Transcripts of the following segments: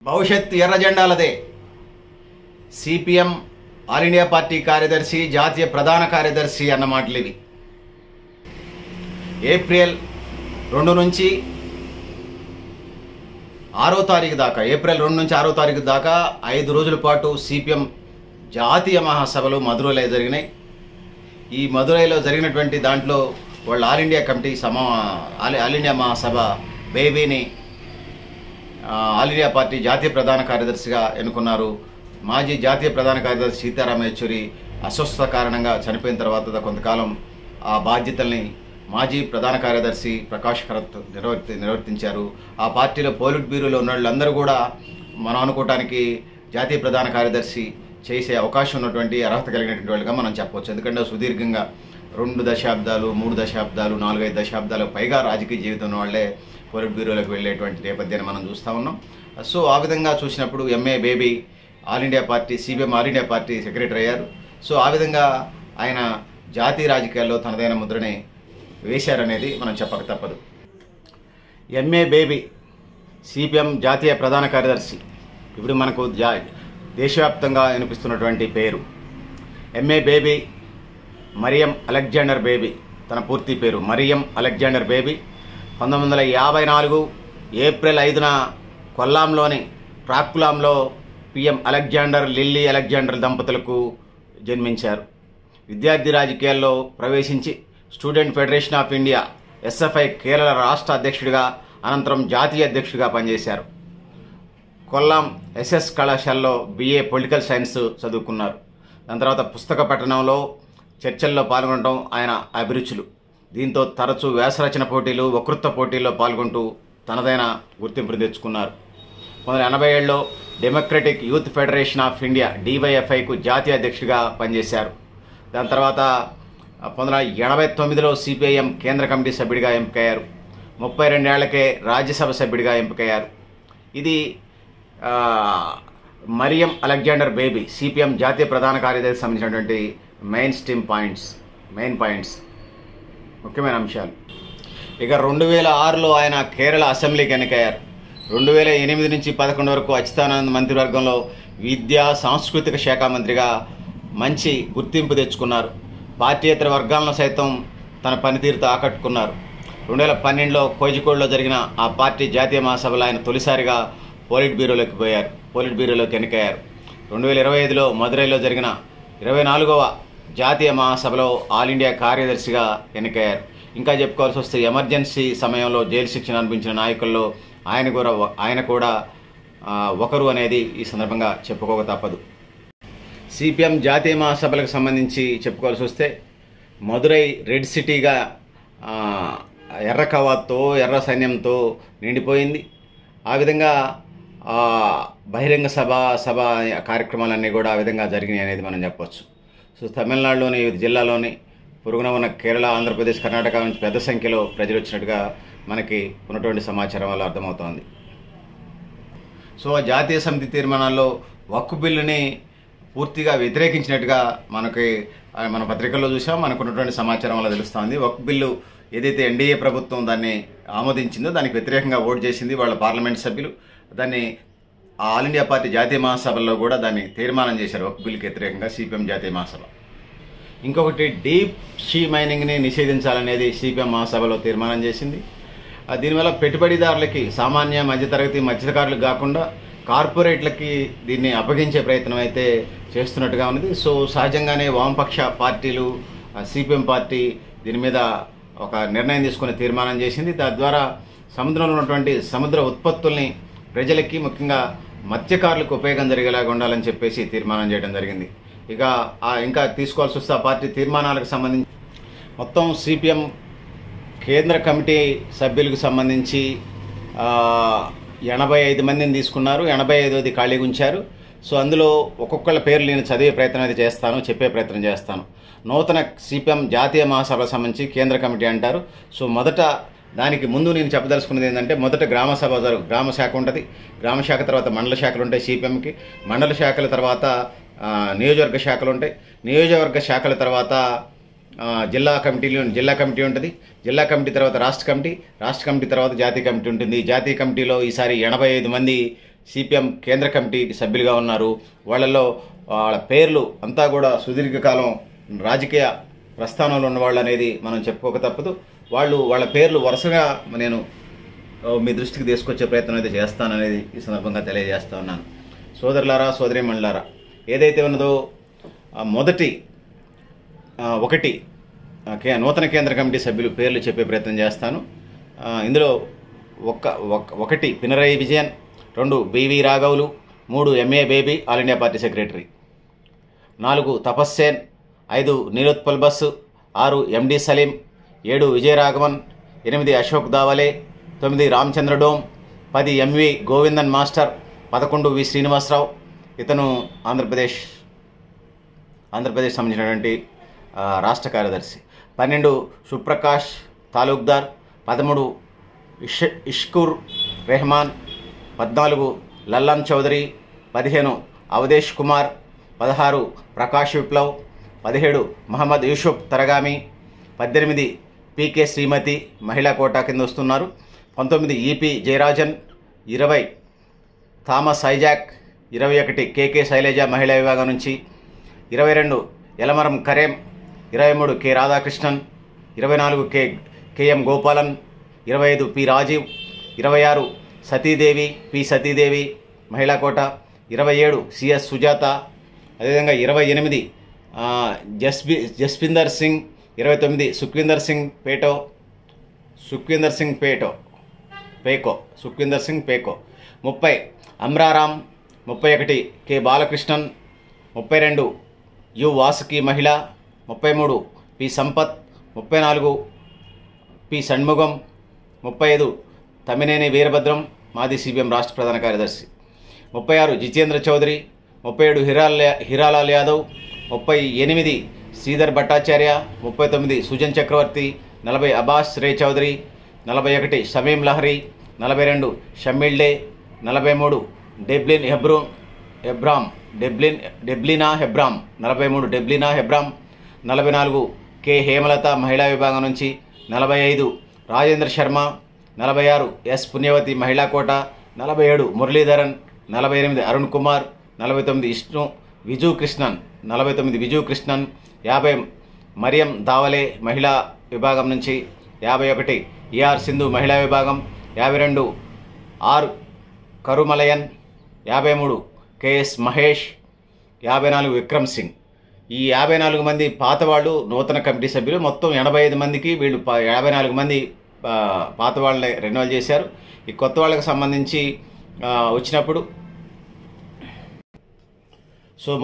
భవిష్యత్ ఎర్ర జెండాలదే. CPM all India party కార్యదర్శి, జాతీయ ప్రధాన కార్యదర్శి అన్న మాటలు ఇవి. ఏప్రిల్ 2 నుంచి 6వ తారీఖు దాకా, ఏప్రిల్ 2 నుంచి 6వ తారీఖు దాకా 5 రోజుల పాటు సిపిఎం జాతీయ మహాసభలు మదురైలో జరిగినాయి. ఈ మదురైలో జరిగినటువంటి దాంట్లో వాళ్ళు all India committee all India మహాసభ బేబీని ఆల్ ఇండియా పార్టీ జాతీయ ప్రధాన కార్యదర్శిగా ఎన్నుకున్నారు. మాజీ జాతీయ ప్రధాన కార్యదర్శి సీతారాం యెచూరి అస్వస్థత కారణంగా చనిపోయిన తర్వాత కొంతకాలం ఆ బాధ్యతల్ని మాజీ ప్రధాన కార్యదర్శి ప్రకాష్ కరత్ నిర్వర్తించారు. ఆ పార్టీలో పోలిట్ బ్యూరోలో ఉన్న వాళ్ళందరూ కూడా మనం అనుకోవటానికి జాతీయ ప్రధాన కార్యదర్శి చేసే అవకాశం ఉన్నటువంటి అర్హత కలిగినటువంటి వాళ్ళుగా మనం చెప్పవచ్చు. ఎందుకంటే సుదీర్ఘంగా 2 దశాబ్దాలు, 3 దశాబ్దాలు, 4-5 దశాబ్దాలకు పైగా రాజకీయ జీవితం ఉన్న వాళ్ళే పోలిట్ బ్యూరోలకు వెళ్ళేటువంటి నేపథ్యాన్ని మనం చూస్తూ ఉన్నాం. సో ఆ విధంగా చూసినప్పుడు MA Baby all India party, CPM all India party secretary అయ్యారు. సో ఆ విధంగా ఆయన జాతీయ రాజకీయాల్లో తనదైన ముద్రని వేశారనేది మనం చెప్పక తప్పదు. ఎంఏ బేబీ సిపిఎం జాతీయ ప్రధాన కార్యదర్శి, ఇప్పుడు మనకు దేశవ్యాప్తంగా వినిపిస్తున్నటువంటి పేరు ఎంఏ బేబీ మరియం అలెగ్జాండర్ బేబీ. తన పూర్తి పేరు మరియం అలెగ్జాండర్ బేబీ. 1954 ఏప్రిల్ 5న కొల్లాంలోని ప్రాక్కులాంలో పిఎం అలెగ్జాండర్, లిల్లీ అలెగ్జాండర్ దంపతులకు జన్మించారు. విద్యార్థి రాజకీయాల్లో ప్రవేశించి student federation of India SFI Kerala రాష్ట్ర అధ్యక్షుడిగా, అనంతరం జాతీయ అధ్యక్షుడిగా పనిచేశారు. కొల్లాం ఎస్ఎస్ కళాశాలలో BA పొలిటికల్ సైన్స్ చదువుకున్నారు. దాని తర్వాత పుస్తక పఠనంలో, చర్చల్లో పాల్గొనడం ఆయన అభిరుచులు. దీంతో తరచూ వ్యాసరచన పోటీలు, వక్తృత్వ పోటీల్లో పాల్గొంటూ తనదైన గుర్తింపును తెచ్చుకున్నారు. 1987లో democratic youth federation of India DYFIకు జాతీయ అధ్యక్షుడిగా పనిచేశారు. దాని తర్వాత 1989లో CPIM కేంద్ర కమిటీ సభ్యుడిగా ఎంపికయ్యారు. 32 ఏళ్లకే రాజ్యసభ సభ్యుడిగా ఎంపికయ్యారు. ఇది మరియం అలెగ్జాండర్ బేబీ సిపిఎం జాతీయ ప్రధాన కార్యదర్శి సంబంధించినటువంటి మెయిన్ పాయింట్స్, ముఖ్యమైన అంశాలు. ఇక 2006లో ఆయన కేరళ అసెంబ్లీకి ఎన్నికయ్యారు. 2008 నుంచి 2011 వరకు అచ్యుతానంద్ మంత్రివర్గంలో విద్యా సాంస్కృతిక శాఖ మంత్రిగా మంచి గుర్తింపు తెచ్చుకున్నారు. పార్టీయేతర వర్గాలను సైతం తన పనితీరుతో ఆకట్టుకున్నారు. 2012లో కోజికోడ్లో జరిగిన ఆ పార్టీ జాతీయ మహాసభలో ఆయన తొలిసారిగా పోలిట్ బ్యూరోలోకి ఎన్నికయ్యారు. 2025లో మదురైలో జరిగిన 24వ జాతీయ మహాసభలో ఆల్ ఇండియా కార్యదర్శిగా ఎన్నికయ్యారు. ఇంకా చెప్పుకోవాల్సి వస్తే ఎమర్జెన్సీ సమయంలో జైలు శిక్షణ అనిపించిన నాయకుల్లో ఆయన కూడా ఒకరు అనేది ఈ సందర్భంగా చెప్పుకోక తప్పదు. సిపిఎం జాతీయ మహాసభలకు సంబంధించి చెప్పుకోవాల్సి వస్తే మదురై రెడ్ సిటీగా ఎర్ర కవాత్తో, ఎర్ర సైన్యంతో నిండిపోయింది. ఆ విధంగా బహిరంగ సభ కార్యక్రమాలన్నీ కూడా ఆ విధంగా జరిగినాయి అనేది మనం చెప్పవచ్చు. సో తమిళనాడులోని జిల్లాలోని పొరుగున ఉన్న కేరళ, ఆంధ్రప్రదేశ్, కర్ణాటక నుంచి పెద్ద సంఖ్యలో ప్రజలు వచ్చినట్టుగా మనకి ఉన్నటువంటి సమాచారం వల్ల అర్థమవుతోంది. సో ఆ జాతీయ సమితి తీర్మానాల్లో వక్ఫ్ బిల్లుని పూర్తిగా వ్యతిరేకించినట్టుగా మన పత్రికల్లో చూసాం. మనకున్నటువంటి సమాచారం వల్ల తెలుస్తోంది. వక్ఫ్ బిల్లు ఏదైతే ఎన్డీఏ ప్రభుత్వం దాన్ని ఆమోదించిందో దానికి వ్యతిరేకంగా ఓటు చేసింది వాళ్ళ పార్లమెంట్ సభ్యులు. దాన్ని ఆల్ ఇండియా పార్టీ జాతీయ మహాసభల్లో కూడా దాన్ని తీర్మానం చేశారు, వక్ఫ్ బిల్లుకి వ్యతిరేకంగా సిపిఎం జాతీయ మహాసభ. ఇంకొకటి డీప్ సీ మైనింగ్ని నిషేధించాలనేది సిపిఎం మహాసభలో తీర్మానం చేసింది. దీనివల్ల పెట్టుబడిదారులకి, సామాన్య మధ్యతరగతి మత్స్యకారులకు కాకుండా కార్పొరేట్లకి దీన్ని అప్పగించే ప్రయత్నం అయితే చేస్తున్నట్టుగా ఉన్నది. సో సహజంగానే వామపక్ష పార్టీలు, సిపిఎం పార్టీ దీని మీద ఒక నిర్ణయం తీసుకునే తీర్మానం చేసింది. తద్వారా సముద్రంలో ఉన్నటువంటి సముద్ర ఉత్పత్తుల్ని ప్రజలకి, ముఖ్యంగా మత్స్యకారులకు ఉపయోగం జరిగేలాగా ఉండాలని చెప్పేసి తీర్మానం చేయడం జరిగింది. ఇక ఇంకా తీసుకోవాల్సి వస్తే ఆ పార్టీ తీర్మానాలకు సంబంధించి మొత్తం సిపిఎం కేంద్ర కమిటీ సభ్యులకు సంబంధించి 85 మందిని తీసుకున్నారు. 85ది ఖాళీగా ఉంచారు. సో అందులో ఒక్కొక్కళ్ళ పేర్లు నేను చదివే ప్రయత్నం అయితే చేస్తాను, చెప్పే ప్రయత్నం చేస్తాను. నూతన సిపిఎం జాతీయ మహాసభకు సంబంధించి కేంద్ర కమిటీ అంటారు. సో మొదట దానికి ముందు నేను చెప్పదలుచుకున్నది ఏంటంటే, మొదట గ్రామ శాఖ ఉంటుంది. గ్రామ శాఖ తర్వాత మండల శాఖలు ఉంటాయి సిపిఎంకి. మండల శాఖల తర్వాత నియోజకవర్గ శాఖలు ఉంటాయి. నియోజకవర్గ శాఖల తర్వాత జిల్లా కమిటీ ఉంటుంది. జిల్లా కమిటీ తర్వాత రాష్ట్ర కమిటీ తర్వాత జాతీయ కమిటీ ఉంటుంది. జాతీయ కమిటీలో ఈసారి 85 మంది సిపిఎం కేంద్ర కమిటీ సభ్యులుగా ఉన్నారు. వాళ్ళలో వాళ్ళ పేర్లు అంతా కూడా సుదీర్ఘకాలం రాజకీయ ప్రస్థానంలో ఉన్నవాళ్ళు అనేది మనం చెప్పుకోక తప్పదు. వాళ్ళ పేర్లు వరుసగా నేను మీ దృష్టికి తీసుకొచ్చే ప్రయత్నం అయితే చేస్తాననేది ఈ సందర్భంగా తెలియజేస్తా ఉన్నాను. సోదరులారా, సోదరీమణులారా, ఏదైతే ఉన్నదో మొదటి ఒకటి నూతన కేంద్ర కమిటీ సభ్యులు పేర్లు చెప్పే ప్రయత్నం చేస్తాను. ఇందులో ఒకటి పినరయి విజయన్, 2 బివి రాఘవులు, 3 MA Baby all India party secretary, 4 Tapas Sen, 5 Nilotpal Basu, 6 MD Salim, 7 Vijayaraghavan, 8 Ashok Dhawale, 9 Ramachandra Dom, 10 MV Govindan master, 11 V Srinivasa Rao, ఇతను ఆంధ్రప్రదేశ్ సంబంధించినటువంటి రాష్ట్ర కార్యదర్శి, 12 సుప్రకాష్ తాలూక్దార్, 13 ఇష్కూర్ రెహమాన్, 14 లల్లన్ చౌదరి, 15 అవధేష్ కుమార్, 16 ప్రకాష్ విప్లవ్, 17 మహమ్మద్ యూసుఫ్ తరగామి, 18 పీకే శ్రీమతి మహిళా కోటా కింద వస్తున్నారు, 19 ఈపీ జయరాజన్, 20 థామస్ ఐజాక్, 21 కేకే శైలజ మహిళా విభాగం నుంచి, 22 Elamaram Kareem, 23 K Radhakrishnan, 24 KM Gopalan, 25 P Rajeev, 26 Sathidevi P Sathidevi మహిళా కోట, 27 సిఎస్ సుజాత, అదేవిధంగా 28 జస్పిందర్ సింగ్, 29 సుఖ్వీందర్ సింగ్ పేకో, 30 అమ్రారాం, 31 కె బాలకృష్ణన్, 32 యు వాసుకి మహిళ, 33 పి సంపత్, 34 పి షణ్ముగం, 35 తమ్మినేని వీరభద్రం మాజీ సిపిఎం రాష్ట్ర ప్రధాన కార్యదర్శి, 36 జితేంద్ర చౌదరి, 37 హీరాలాల్ యాదవ్, 38 శ్రీధర్ భట్టాచార్య, 39 సుజన్ చక్రవర్తి, 40 అబ్బాస్ రే చౌదరి, 41 షమీం లహరి, 42 షమీల్ డే, 43 డెబ్లినా హెబ్రామ్, 43 డెబ్లినా హెబ్రామ్, 44 కె హేమలత మహిళా విభాగం నుంచి, 45 రాజేంద్ర శర్మ, 46 ఎస్ పుణ్యవతి మహిళా కోట, 47 మురళీధరన్, 48 అరుణ్ కుమార్, 49 విజు కృష్ణన్, 50 మరియం దావలే మహిళా విభాగం నుంచి, 51 ఈఆర్ సింధు మహిళా విభాగం, 52 ఆర్ కరుమలయన్, 53 కెఎస్ మహేష్, 54 విక్రమ్ సింగ్. ఈ 54 మంది పాత వాళ్ళు నూతన కమిటీ సభ్యులు. మొత్తం 85 మందికి వీళ్ళు 54 మంది పాత వాళ్ళని రెన్యువల్ చేశారు. ఈ కొత్త వాళ్ళకి సంబంధించి వచ్చినప్పుడు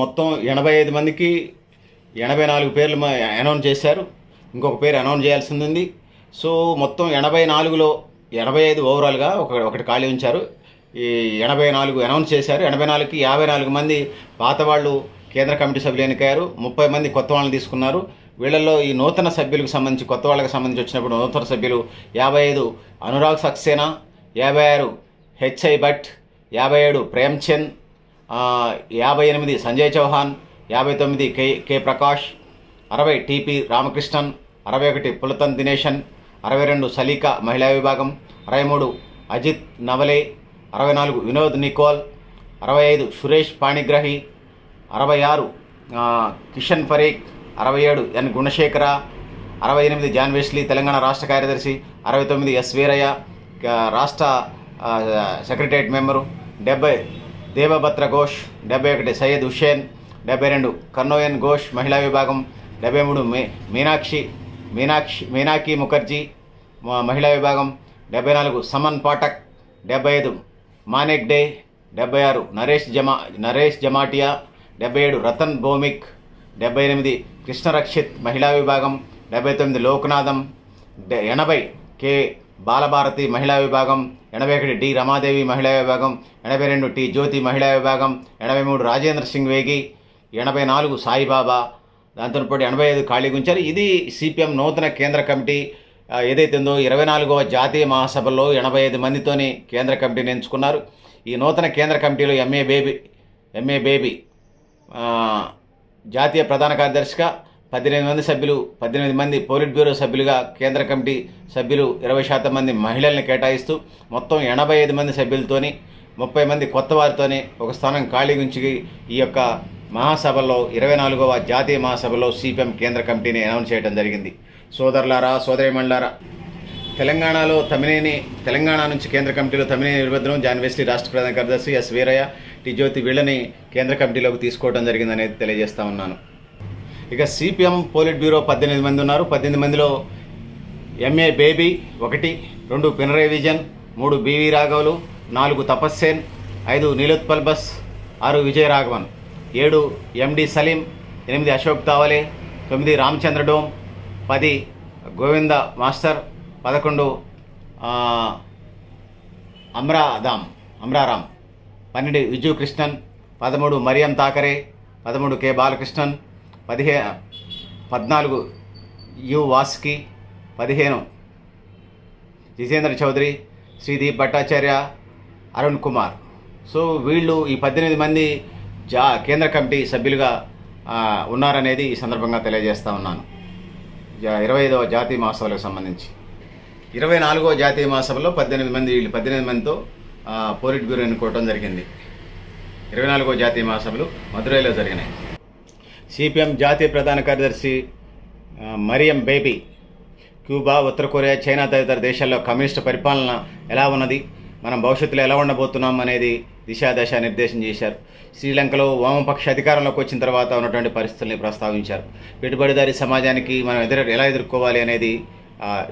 మొత్తం 85 మందికి 84 పేర్లు అనౌన్స్ చేశారు. ఇంకొక పేరు అనౌన్స్ చేయాల్సింది ఉంది. మొత్తం 84లో 85 ఓవరాల్గా ఒకటి ఖాళీ ఉంచారు. ఈ 84 అనౌన్స్ చేశారు. 84కి 54 మంది పాత వాళ్ళు కేంద్ర కమిటీ సభ్యులు ఎన్నికయ్యారు. 30 మంది కొత్త వాళ్ళని తీసుకున్నారు. వీళ్ళల్లో ఈ నూతన సభ్యులకు సంబంధించి కొత్త వాళ్ళకి సంబంధించి వచ్చినప్పుడు నూతన సభ్యులు 55 Anurag Saxena, 56 HI Bhat, 57 Premchand, 58 Sanjay Chauhan, 59 K Prakash, 60 TP Ramakrishnan, 61 Puthalath Dineshan, 62 Saleekha మహిళా విభాగం, 63 అజిత్ నవలే, 64 వినోద్ నికోల్, 65 సురేష్ పాణిగ్రహి, 66 కిషన్ ఫరీక్, 67 ఎన్ గుణశేఖర, 68 జాన్ వెస్లీ తెలంగాణ రాష్ట్ర కార్యదర్శి, 69 ఎస్ వీరయ్య రాష్ట్ర సెక్రటరియట్ మెంబరు, 70 దేవభద్ర ఘోష్, 71 సయ్యద్ హుషేన్, 72 కన్నోయన్ ఘోష్ మహిళా విభాగం, 73 మీనాక్షి ముఖర్జీ మహిళా విభాగం, 74 సమన్ పాఠక్, 75 మానేక్ డే, 76 నరేష్ జమాటియా, 77 రతన్ భౌమిక్, 78 కృష్ణరక్షిత్ మహిళా విభాగం, 79 లోక్నాథం, 80 కె బాలభారతి మహిళా విభాగం, 81 డి రమాదేవి మహిళా విభాగం, 82 టి జ్యోతి మహిళా విభాగం, 83 రాజేంద్ర సింగ్ వేగి, 84 సాయిబాబా. దాంతో పాటు 85 ఖాళీగా ఉంచారు. ఇది సిపిఎం నూతన కేంద్ర కమిటీ ఏదైతే ఉందో 24వ జాతీయ మహాసభలో 85 మందితోని కేంద్ర కమిటీని ఎంచుకున్నారు. ఈ నూతన కేంద్ర కమిటీలో ఎంఏ బేబీ జాతీయ ప్రధాన కార్యదర్శిగా, 18 మంది సభ్యులు, 18 మంది పోలిట్ బ్యూరో సభ్యులుగా, కేంద్ర కమిటీ సభ్యులు 20% మంది మహిళల్ని కేటాయిస్తూ మొత్తం 85 మంది సభ్యులతోని 30 మంది కొత్త వారితోనే ఒక స్థానం ఖాళీ ఉంచి ఈ యొక్క మహాసభలో 24వ జాతీయ మహాసభలో సిపిఎం కేంద్ర కమిటీని అనౌన్స్ చేయడం జరిగింది. సోదరులారా, సోదరీమణులారా, తెలంగాణలో తెలంగాణ నుంచి కేంద్ర కమిటీలో తమ్మినేని వీరభద్రం, జాన్ వెస్లీ రాష్ట్ర ప్రధాన కార్యదర్శి, ఎస్ వీరయ్య, టి జ్యోతి వీళ్ళని కేంద్ర కమిటీలోకి తీసుకోవడం జరిగిందనేది తెలియజేస్తా ఉన్నాను. ఇక సిపిఎం పోలిట్ బ్యూరో 18 మంది ఉన్నారు. 18 మందిలో ఎంఏ బేబీ 1, 2 పినరయ్ విజన్, 3 బివి రాఘవులు, 4 Tapas Sen, 5 Nilotpal Basu, 6 Vijay Raghavan, 7 MD Salim, 8 Ashok Dhawale, 9 Ramachandra Dom, 10 Govinda master, 11 Amra Ram, 12 Viju Krishnan, 13 Mariam Thakre, 13 K Balakrishnan, 14 U Vaski, 15 Jitendra Chaudhary, Sreedeep Bhattacharya, Arun Kumar. So వీళ్ళు ఈ 18 మంది కేంద్ర కమిటీ సభ్యులుగా ఉన్నారనేది ఈ సందర్భంగా తెలియజేస్తా ఉన్నాను. 25వ జాతీయ మహాసభలకు సంబంధించి 24వ జాతీయ మహాసభలో 18 మందితో పోలిట్ బ్యూరో ఎన్నుకోవడం జరిగింది. 24వ జాతీయ మహాసభలు మదురైలో జరిగినాయి. సిపిఎం జాతీయ ప్రధాన కార్యదర్శి మరియం బేబీ క్యూబా, ఉత్తర కొరియా, చైనా తదితర దేశాల్లో కమ్యూనిస్టు పరిపాలన ఎలా ఉన్నది, మనం భవిష్యత్తులో ఎలా ఉండబోతున్నాం అనేది దిశాదశ నిర్దేశం చేశారు. శ్రీలంకలో వామపక్ష అధికారంలోకి వచ్చిన తర్వాత ఉన్నటువంటి పరిస్థితుల్ని ప్రస్తావించారు. పెట్టుబడిదారీ సమాజానికి మనం ఎలా ఎదుర్కోవాలి అనేది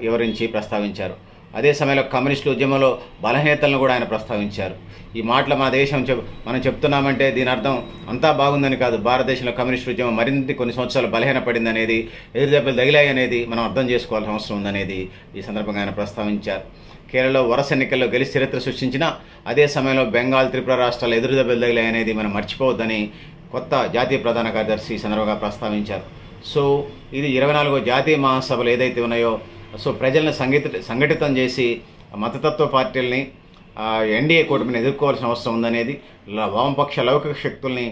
వివరించి ప్రస్తావించారు. అదే సమయంలో కమ్యూనిస్టు ఉద్యమంలో బలహీనతలను కూడా ఆయన ప్రస్తావించారు. ఈ మాటలు మన దేశం మనం చెప్తున్నామంటే దీని అర్థం అంతా బాగుందని కాదు. భారతదేశంలో కమ్యూనిస్టు ఉద్యమం మరింత కొన్ని సంవత్సరాలు బలహీనపడింది అనేది, ఎదురుదెబ్బలు తగిలాయి అనేది మనం అర్థం చేసుకోవాల్సిన అవసరం ఉందనేది ఈ సందర్భంగా ఆయన ప్రస్తావించారు. కేరళలో వరుస ఎన్నికల్లో గెలిచి చరిత్ర సృష్టించిన అదే సమయంలో బెంగాల్, త్రిపుర రాష్ట్రాలు ఎదురుదెబ్బలు తగిలాయి అనేది మనం మర్చిపోవద్దని కొత్త జాతీయ ప్రధాన కార్యదర్శి ఈ సందర్భంగా ప్రస్తావించారు. సో ఇది 24వ జాతీయ మహాసభలు ఏదైతే ఉన్నాయో, సో ప్రజలను సంఘటితం చేసి మతతత్వ పార్టీలని ఎన్డీఏ కూటమిని ఎదుర్కోవాల్సిన అవసరం ఉందనేది, వామపక్ష లౌకిక శక్తుల్ని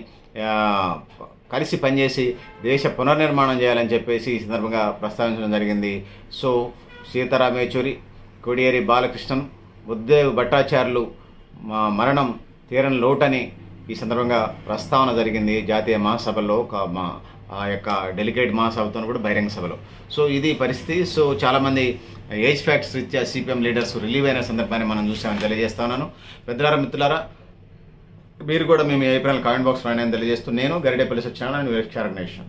కలిసి పనిచేసి దేశ పునర్నిర్మాణం చేయాలని చెప్పేసి ఈ సందర్భంగా ప్రస్తావించడం జరిగింది. సో సీతారాం యేచూరి, కొడియేరి బాలకృష్ణన్, బుద్ధదేవ్ భట్టాచార్యులు మరణం తీరని లోటని ఈ సందర్భంగా ప్రస్తావన జరిగింది జాతీయ మహాసభలో, ఆ యొక్క డెలిగేట్ మహాసభతో కూడా బహిరంగ సభలో. సో ఇది పరిస్థితి. సో చాలామంది ఏజ్ ఫ్యాక్ట్స్ రీత్యా సిపిఎం లీడర్స్ రిలీవ్ అయిన సందర్భాన్ని మనం చూసామని తెలియజేస్తా ఉన్నాను. పెద్దలారా, మిత్రులారా, మీరు కూడా మేము ఏ అభిప్రాయాలు కామెంట్ బాక్స్లో తెలియజేస్తూ నేను గరిడేపల్లి సత్యనారాయణ, వీరక్ష ఆర్గనైజేషన్.